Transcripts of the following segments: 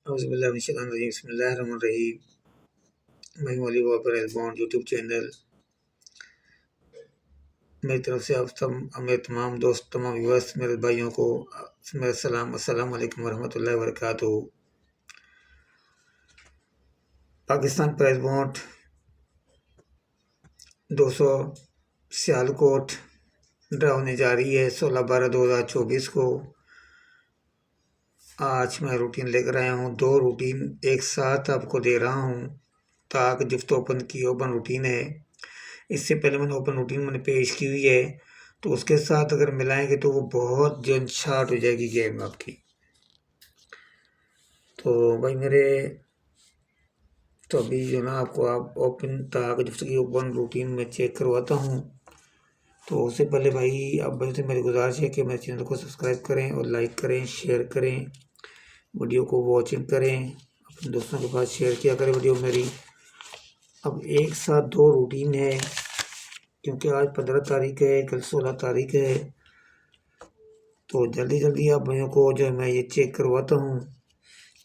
बिस्मिल्लाहिर्रहमानिर्रहीम। मैं मौली वापर एलबॉन्ड यूट्यूब चैनल मेरी तरफ से आप मेरे तमाम दोस्त, तमाम व्यूअर्स, मेरे भाइयों को मेरा सलाम, अस्सलाम वालेकुम वरहमतुल्लाहि वबरकातुहू। Pakistan prize bond 200 Sialkot draw होने जा रही है 16/12/2024 को। आज मैं रूटीन लेकर आया हूँ, 2 रूटीन एक साथ आपको दे रहा हूँ। ताक गिफ्ट ओपन की ओपन रूटीन है। इससे पहले मैंने ओपन रूटीन पेश की हुई है, तो उसके साथ अगर मिलाएंगे तो वो बहुत जन शार्ट हो जाएगी गेम आपकी। तो भाई मेरे तो अभी जो ना आपको आप ओपन ताक गिफ्ट की ओपन रूटीन में चेक करवाता हूँ। तो उससे पहले भाई अब भाई से मेरी गुजारिश है कि मेरे चैनल को सब्सक्राइब करें और लाइक करें, शेयर करें, वीडियो को वॉचिंग करें, अपने दोस्तों के पास शेयर किया करें वीडियो मेरी। अब एक साथ 2 रूटीन है, क्योंकि आज 15 तारीख है, कल 16 तारीख है। तो जल्दी जल्दी आप भाइयों को जो है मैं ये चेक करवाता हूँ,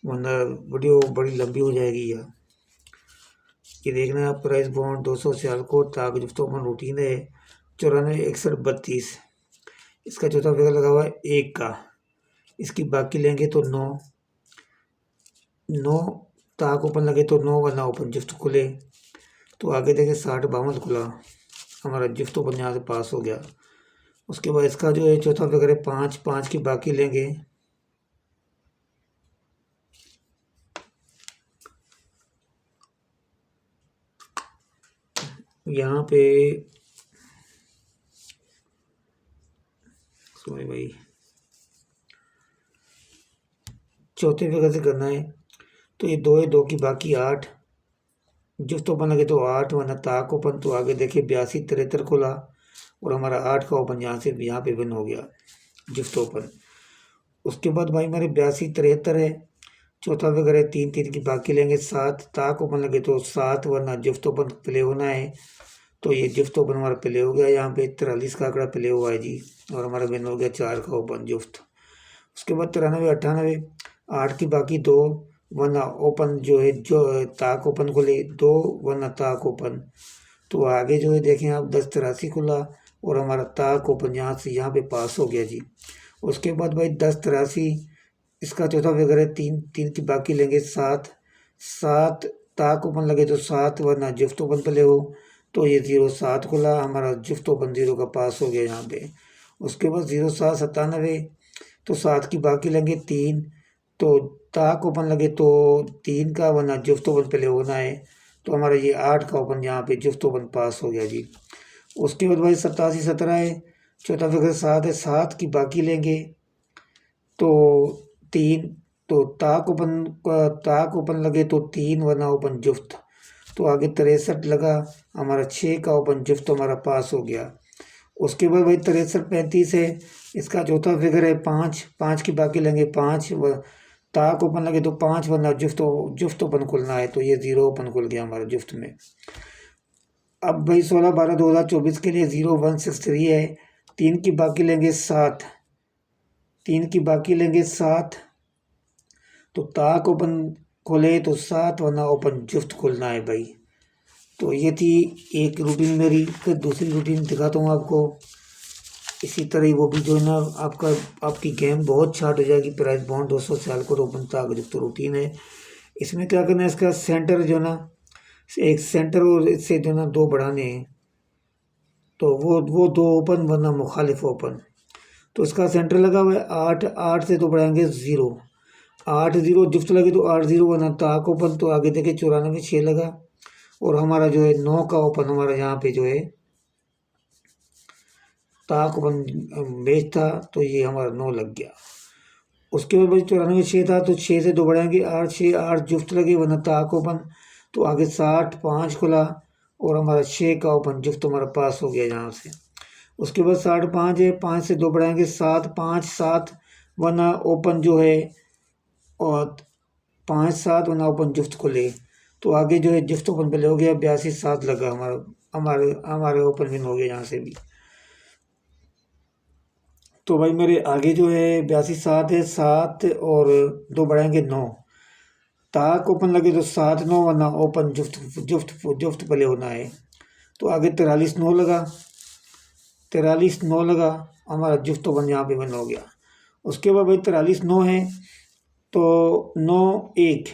वरना वीडियो बड़ी लंबी हो जाएगी। ये देखना है आप प्राइस बॉन्ड 200 सियालकोट ताक गिफ्ट ओपन रूटीन है 946132। इसका चौथा फिगर लगा हुआ है 1 का। इसकी बाकी लेंगे तो 9 ताक ओपन लगे तो 9, वरना ओपन गिफ्ट खुले तो आगे देखे 60-52 खुला, हमारा गिफ्ट ओपन यहाँ से पास हो गया। उसके बाद इसका जो है चौथा फिगर है 5 की बाकी लेंगे। यहाँ पे सॉरी भाई, चौथे फिगर से करना है। तो ये 2 है, 2 की बाकी 8, गिफ्ट ओपन लगे तो 8, वरना ताक ओपन तो आगे देखे 82-73 खुला और हमारा 8 का ओपन यहाँ से यहाँ पे विन हो गया गिफ्ट ओपन। उसके बाद भाई मेरे 82-73 है, चौथा फिगर है 3 की बाकी लेंगे 7, ताक ओपन लगे तो 7, वरना गिफ्ट ओपन प्ले होना है। तो ये गिफ्ट ओपन हमारा प्ले हो गया, यहाँ पे 43 का आंकड़ा प्ले हुआ है जी, और हमारा विन हो गया 4 का ओपन गिफ्ट। उसके बाद 93-98, 8 की बाकी 2, वरना ओपन जो है जो ताक ओपन खुले 2, वरना ताक ओपन। तो आगे जो है देखें आप 10-83 खुला और हमारा ताक ओपन यहाँ से यहाँ पे पास हो गया जी। उसके बाद भाई 10-83, इसका चौथा फिगर है 3 की बाकी लेंगे 7, ताक ओपन लगे तो 7, वरना गिफ्ट ओपन प्ले हो तो ये 07 खुला, हमारा गिफ्ट ओपन 0 का पास हो गया यहाँ पे। उसके बाद 07-97, तो 7 की बाकी लेंगे 3, तो ताक ओपन लगे तो 3 का, वरना गिफ्ट ओपन प्ले होना है। तो हमारा ये 8 का ओपन यहाँ पे गिफ्ट ओपन पास हो गया जी। उसके बाद भाई 87-17 है, चौथा फिगर 7 है, 7 की बाकी लेंगे तो 3, तो ताक ओपन लगे तो 3, वरना ओपन गिफ्ट। तो आगे 63 लगा, हमारा 6 का ओपन गिफ्ट हमारा पास हो गया। उसके बाद भाई 63-35 है, इसका चौथा फिगर है 5 की बाकी लेंगे 5, ताक ओपन लगे तो 5, वरना गिफ्ट ओपन खुलना है तो ये 0 ओपन खुल गया हमारा गिफ्ट में। अब भाई 16/12/2024 के लिए 0163 है, 3 की बाकी लेंगे 7, 3 की बाकी लेंगे 7, तो ताक ओपन खोले तो 7, वरना ओपन गिफ्ट खुलना है भाई। तो ये थी एक रूटीन मेरी। फिर दूसरी रूटीन दिखाता हूँ आपको। इसी तरह ही वो भी जो है ना आपकी गेम बहुत शार्ट हो जाएगी। प्राइस बॉन्ड 200 साल को ओपन ताक गिफ्ट रूटीन है। इसमें क्या करना है, इसका सेंटर जो ना एक सेंटर और इससे जो ना 2 बढ़ाने हैं, तो वो 2 ओपन, वरना मुखालिफ ओपन। तो इसका सेंटर लगा हुआ है 8, 8 से 2 बढ़ाएंगे 0, 8 0 गिफ्ट लगे तो 8 0, वरना ताक ओपन तो आगे देखे 94-6 लगा और हमारा जो है 9 का ओपन हमारा यहाँ पे जो है ताक ओपन बेच था, तो ये हमारा 9 लग गया। उसके बाद भाई 94-6 था, तो 6 से 2 बढ़ाएंगे 8 6, 8 गिफ्ट लगे, वरना ताक ओपन तो आगे 60-5 खुला और हमारा 6 का ओपन गिफ्ट हमारा पास हो गया यहाँ से। उसके बाद 60-5 है, 5 से 2 बढ़ाएंगे 7-5-7, वरना ओपन जो है और 5-7, वरना ओपन गिफ्ट खुले तो आगे जो है गिफ्ट ओपन पहले हो गया 82-7 लगा, हमारे ओपन विन हो गया यहाँ से भी। तो भाई मेरे आगे जो है 82-7 है, 7 और 2 बढ़ाएंगे 9, ताक ओपन लगे तो 7-9 वरना ओपन जुफ्त जुफ्त जुफ्त प्ले होना है। तो आगे 43-9 लगा, 43-9 लगा, हमारा जुफ्त ओपन यहाँ पे बन हो गया। उसके बाद भाई 43-9 है तो 9-1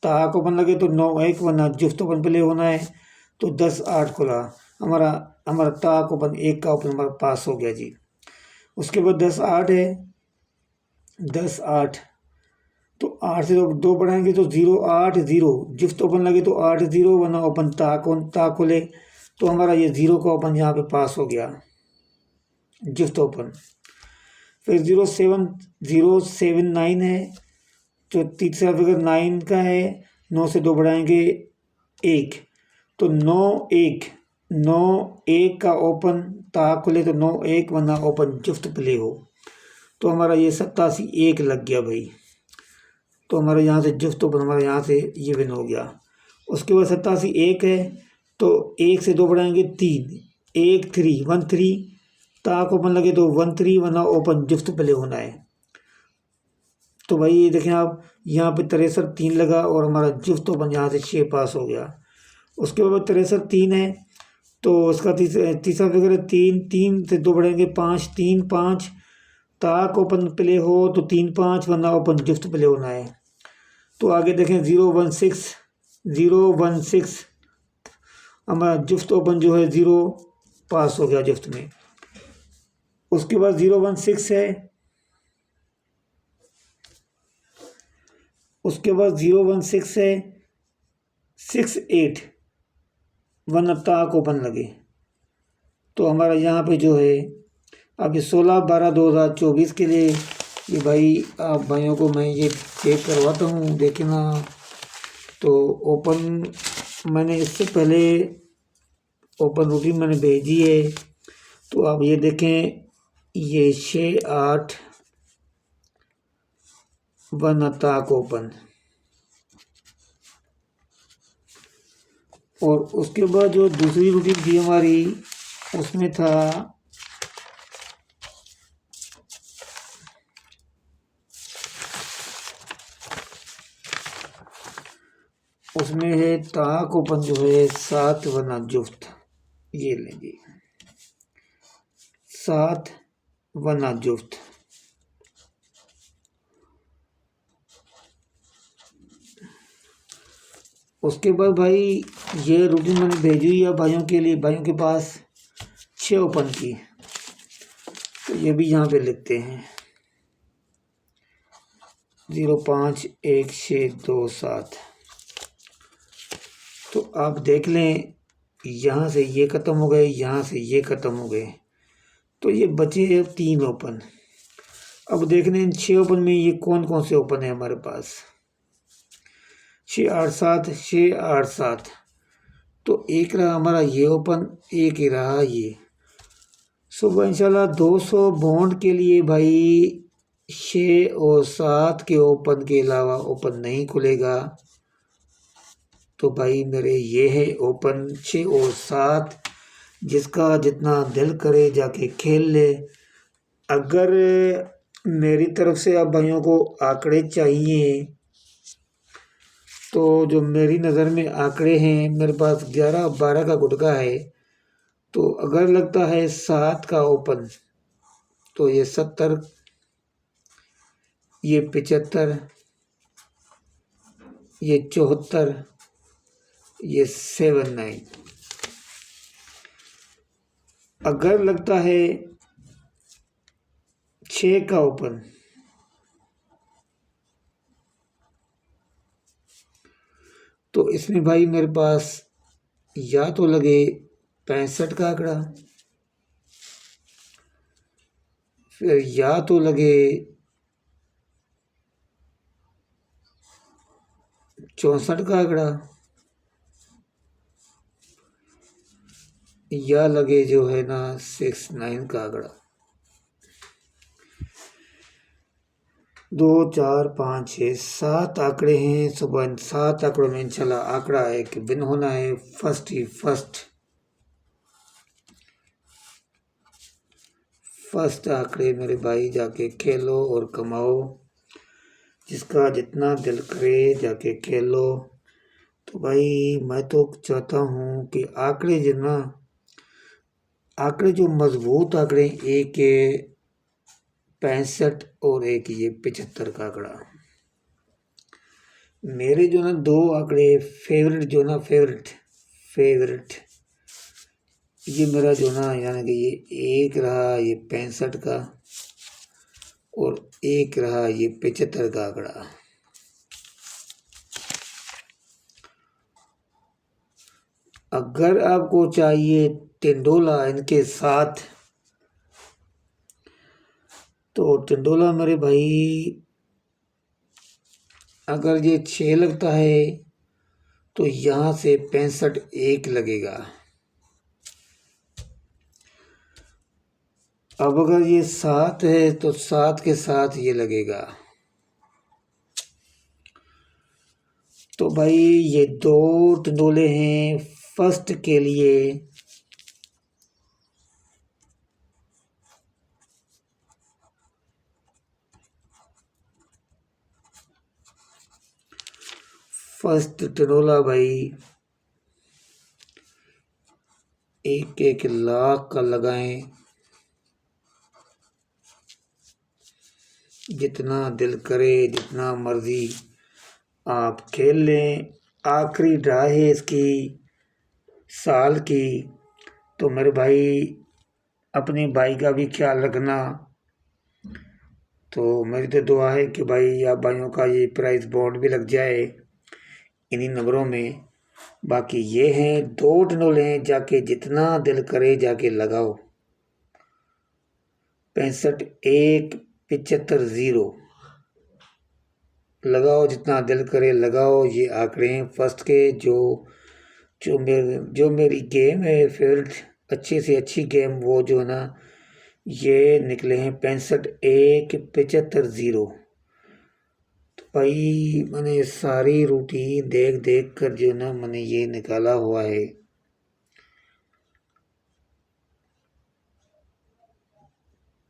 ताक ओपन लगे तो 9-1 वरना जुफ्त ओपन प्ले होना है। तो 10-8 खुला, हमारा हमारा ताक ओपन 1 का ओपन हमारा पास हो गया जी। उसके बाद 10-8 है, 10-8 तो 8 से 2 बढ़ाएंगे तो 0-8-0 जुफ्त ओपन लगे तो 8-0 वरना ओपन ताक खोले तो हमारा ये 0 का ओपन यहाँ पे पास हो गया जुफ्त ओपन। फिर 0-7-9 है जो तीसरा फिगर 9 का है, 9 से 2 बढ़ाएंगे 1 तो 9-1 का ओपन ताक खुले तो 9-1 वरना ओपन जुफ्त प्ले हो। तो हमारा ये 87-1 लग गया भाई। तो हमारे यहाँ से जुफ्त ओपन हमारे यहाँ से ये विन हो गया। उसके बाद 87-1 है तो 1 से 2 बढ़ाएंगे 3, 1-3 1-3 ताक ओपन लगे तो 1-3 वरना ओपन जुफ्त प्ले होना है। तो भाई ये देखें आप, यहाँ पे 63-3 लगा और हमारा जुफ्त ओपन यहाँ से 6 पास हो गया। उसके बाद 63-3 है तो उसका तीसरा फिगर है 3 से 2 बढ़ेंगे 5-3-5 ताक ओपन प्ले हो तो 3-5 वरना ओपन जुफ्त प्ले होना है। तो आगे देखें 0-1-6 हमारा जुफ्त ओपन जो है 0 पास हो गया जुफ्त में। उसके बाद 0-1-6 है, उसके बाद 0-1-6 है 6-8 वरना ताक ओपन लगे तो हमारा यहाँ पे जो है अब 16/12/2024 के लिए ये भाई आप भाइयों को मैं ये चेक करवाता हूँ देखना। तो ओपन मैंने इससे पहले ओपन रूटीन मैंने भेजी है तो आप ये देखें, ये 6-8 वरना ताक ओपन। और उसके बाद जो दूसरी रूटीन थी हमारी उसमें था उसमें है ताक ओपन जो है 7 वरना जुफ्त, ये लेंगे 7 वरना जुफ्त। उसके बाद भाई ये रूटीन मैंने भेजी हुई है भाइयों के लिए, भाइयों के पास 6 ओपन की, तो ये भी यहाँ पे लिखते हैं 0-5-1-6-2-7। तो आप देख लें यहाँ से ये ख़त्म हो गए, यहाँ से ये ख़त्म हो गए, तो ये बचे हैं 3 ओपन। अब देख लें इन 6 ओपन में ये कौन कौन से ओपन है हमारे पास। 6-8-7 6-8-7 तो एक रहा हमारा ये ओपन, एक ही रहा ये। सुबह इंशाल्लाह 200 बॉन्ड के लिए भाई 6 और 7 के ओपन के अलावा ओपन नहीं खुलेगा। तो भाई मेरे ये है ओपन 6 और 7, जिसका जितना दिल करे जाके खेल ले। अगर मेरी तरफ से आप भाइयों को आंकड़े चाहिए तो जो मेरी नज़र में आंकड़े हैं, मेरे पास 11-12 का गुटका है, तो अगर लगता है 7 का ओपन तो ये 70, ये 75, ये 74, ये 79। अगर लगता है 6 का ओपन तो इसमें भाई मेरे पास या तो लगे 65 का आंकड़ा, फिर या तो लगे 64 का आंकड़ा, या लगे जो है ना 69 का आंकड़ा। 2 4 5 6 7 आंकड़े हैं। सुबह इन 7 आंकड़ों में इंशाल्लाह आंकड़ा है कि विन होना है फर्स्ट ही फर्स्ट आंकड़े मेरे भाई जाके खेलो और कमाओ। जिसका जितना दिल करे जाके खेल लो। तो भाई मैं तो चाहता हूँ कि आंकड़े जो ना, आंकड़े जो मजबूत आंकड़े, एक ये 65 और एक ये 75 का आंकड़ा, मेरे जो ना दो आंकड़े फेवरेट, जो ना फेवरेट, ये मेरा जो ना, यानी कि ये एक रहा ये 65 का, और एक रहा ये 75 का आंकड़ा। अगर आपको चाहिए टिंडोला इनके साथ, तो टिंडोला मेरे भाई अगर ये 6 लगता है तो यहाँ से 65 एक लगेगा। अब अगर ये 7 है तो 7 के साथ ये लगेगा। तो भाई ये दो टिंडोले हैं फर्स्ट के लिए। फर्स्ट टिंडोला भाई 1-1 लाख का लगाएं, जितना दिल करे जितना मर्जी आप खेल लें। आखिरी ड्रा है इसकी साल की। तो मेरे भाई अपने भाई का भी ख्याल रखना। तो मेरी तो दुआ है कि भाई आप भाइयों का ये प्राइस बॉन्ड भी लग जाए इन्हीं नंबरों में। बाकी ये हैं दो टिंडोले हैं, जाके जितना दिल करे जाके लगाओ। 65 एक 75 0 लगाओ, जितना दिल करे लगाओ। ये आंकड़े हैं फर्स्ट के, जो मेरी गेम है फेवरेट, अच्छी से अच्छी गेम, वो जो है ना ये निकले हैं 65 एक 75 0। तो भाई मैंने सारी रूटीन देख देख कर जो ना मैंने ये निकाला हुआ है।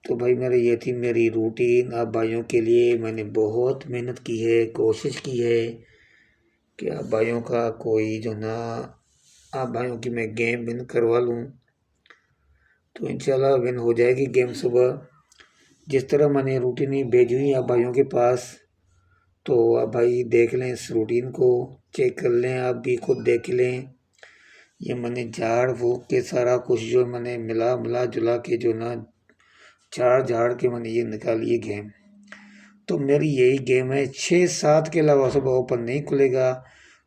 तो भाई मेरे ये थी मेरी रूटीन। आप भाइयों के लिए मैंने बहुत मेहनत की है, कोशिश की है कि आप भाइयों का कोई जो ना, आप भाइयों की मैं गेम विन करवा लूँ। तो इंशाल्लाह विन हो जाएगी गेम सुबह, जिस तरह मैंने रूटीन भेजी हुई आप भाइयों के पास। तो आप भाई देख लें, इस रूटीन को चेक कर लें, आप भी खुद देख लें। ये मैंने झाड़ फूक के सारा कुछ जो मैंने मिला जुला के जो ना झाड़ के मैंने ये निकाली है गेम। तो मेरी यही गेम है, 6-7 के अलावा सुबह ओपन नहीं खुलेगा।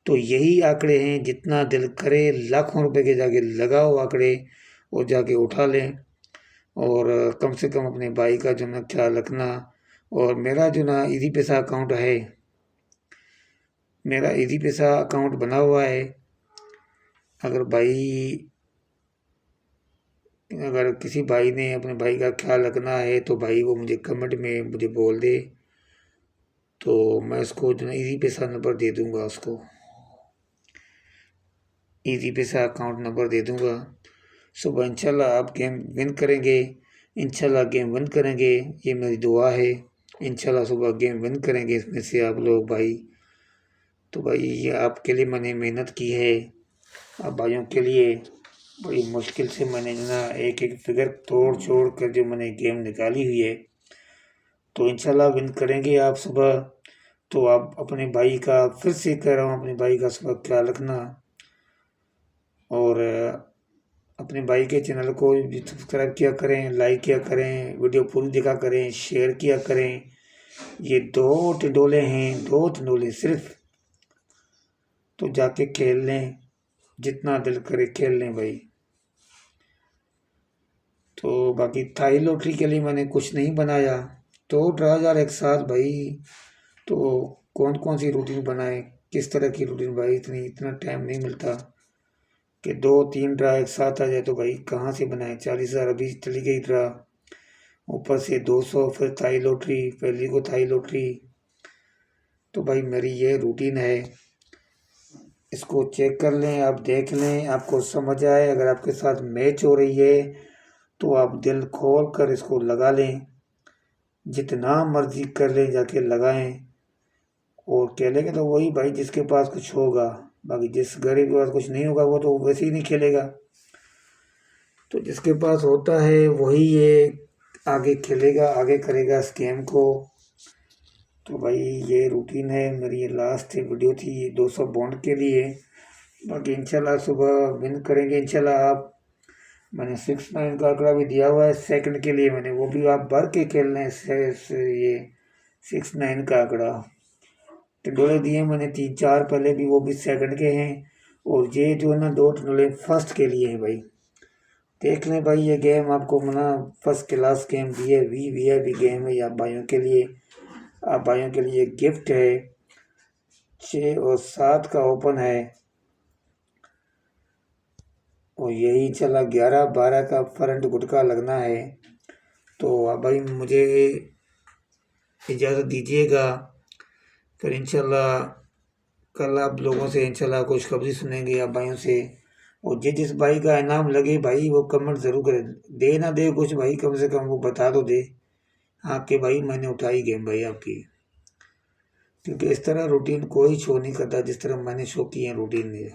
तो यही आंकड़े हैं, जितना दिल करे लाखों रुपए के जाके लगाओ आंकड़े और जाके उठा लें। और कम से कम अपने भाई का जो ना ख्याल रखना। और मेरा जो ना इजी पैसा अकाउंट है, मेरा इजी पैसा अकाउंट बना हुआ है। अगर किसी भाई ने अपने भाई का ख्याल रखना है तो भाई वो मुझे कमेंट में मुझे बोल दे, तो मैं उसको जो ना इजी पैसा नंबर दे दूंगा, उसको इजी पैसा अकाउंट नंबर दे दूंगा। सुबह इंशाल्लाह आप गेम विन करेंगे, इंशाल्लाह गेम विन करेंगे, ये मेरी दुआ है। इंशाल्लाह सुबह गेम विन करेंगे इसमें से आप लोग भाई। तो भाई ये आपके लिए मैंने मेहनत की है, आप भाइयों के लिए बड़ी मुश्किल से मैंने जो ना एक एक फिगर तोड़ छोड़ कर जो मैंने गेम निकाली हुई है। तो इंशाल्लाह विन करेंगे आप सुबह। तो आप अपने भाई का, फिर से कह रहा हूँ, अपने भाई का सुबह ख्याल रखना। और अपने भाई के चैनल को सब्सक्राइब किया करें, लाइक किया करें, वीडियो पूरी देखा करें, शेयर किया करें। ये दो टिंडोले हैं, दो टिंडोले सिर्फ। तो जाके खेल लें, जितना दिल करे खेल लें भाई। तो बाकी थाई लॉटरी के लिए मैंने कुछ नहीं बनाया, तो ड्रा जार एक साथ भाई। तो कौन कौन सी रूटीन बनाए, किस तरह की रूटीन भाई, इतना टाइम नहीं मिलता कि 2-3 ड्रा एक साथ आ जाए। तो भाई कहाँ से बनाए, 40,000 अभी चली गई ड्रा, ऊपर से 200 फिर थाई लॉटरी, पहली को थाई लॉटरी। तो भाई मेरी ये रूटीन है, इसको चेक कर लें, आप देख लें, आपको समझ आए। अगर आपके साथ मैच हो रही है तो आप दिल खोल कर इसको लगा लें, जितना मर्जी कर लें जाके लगाएं। और खेलेगा तो वही भाई जिसके पास कुछ होगा, बाकी जिस गरीब के पास कुछ नहीं होगा वो तो वैसे ही नहीं खेलेगा। तो जिसके पास होता है वही ये आगे खेलेगा, आगे करेगा इस गेम को। तो भाई ये रूटीन है मेरी, ये लास्ट वीडियो थी 200 बॉन्ड के लिए। बाकी इंशाल्लाह सुबह विन करेंगे इंशाल्लाह। आप मैंने 6-9 का आंकड़ा भी दिया हुआ है सेकंड के लिए, मैंने वो भी आप भर के खेलना है ये 6-9 का आंकड़ा। टिंडोले दिए मैंने 3-4 पहले भी, वो भी सेकंड के हैं। और ये जो है ना 2 टिंडोले फर्स्ट के लिए हैं भाई। देख लें भाई ये गेम आपको मना फर्स्ट क्लास गेम दिए, वी गेम है, या भाइयों के लिए, आप भाइयों के लिए गिफ्ट है। 6 और 7 का ओपन है, और यही चला 11-12 का फ्रंट गुटका लगना है। तो अब भाई मुझे इजाज़त दीजिएगा, फिर इंशाल्लाह कल आप लोगों से इंशाल्लाह खुशखबरी सुनेंगे आप भाइयों से। और जिस भाई का इनाम लगे भाई वो कमेंट ज़रूर करें, दे ना दे कुछ भाई कम से कम वो बता दो दे, हाँ कि भाई मैंने उठाई गेम भाई आपकी। क्योंकि इस तरह रूटीन कोई शो नहीं करता जिस तरह मैंने शो की है रूटीन में।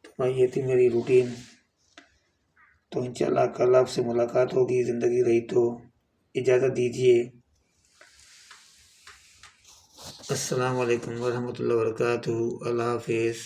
तो भाई ये थी मेरी रूटीन। तो इंशाल्लाह कल आपसे मुलाकात होगी, ज़िंदगी रही तो। इजाज़त दीजिए। अस्सलाम वालेकुम वरहमतुल्लाहि वबरकातुहू। अल्लाह हाफिज़।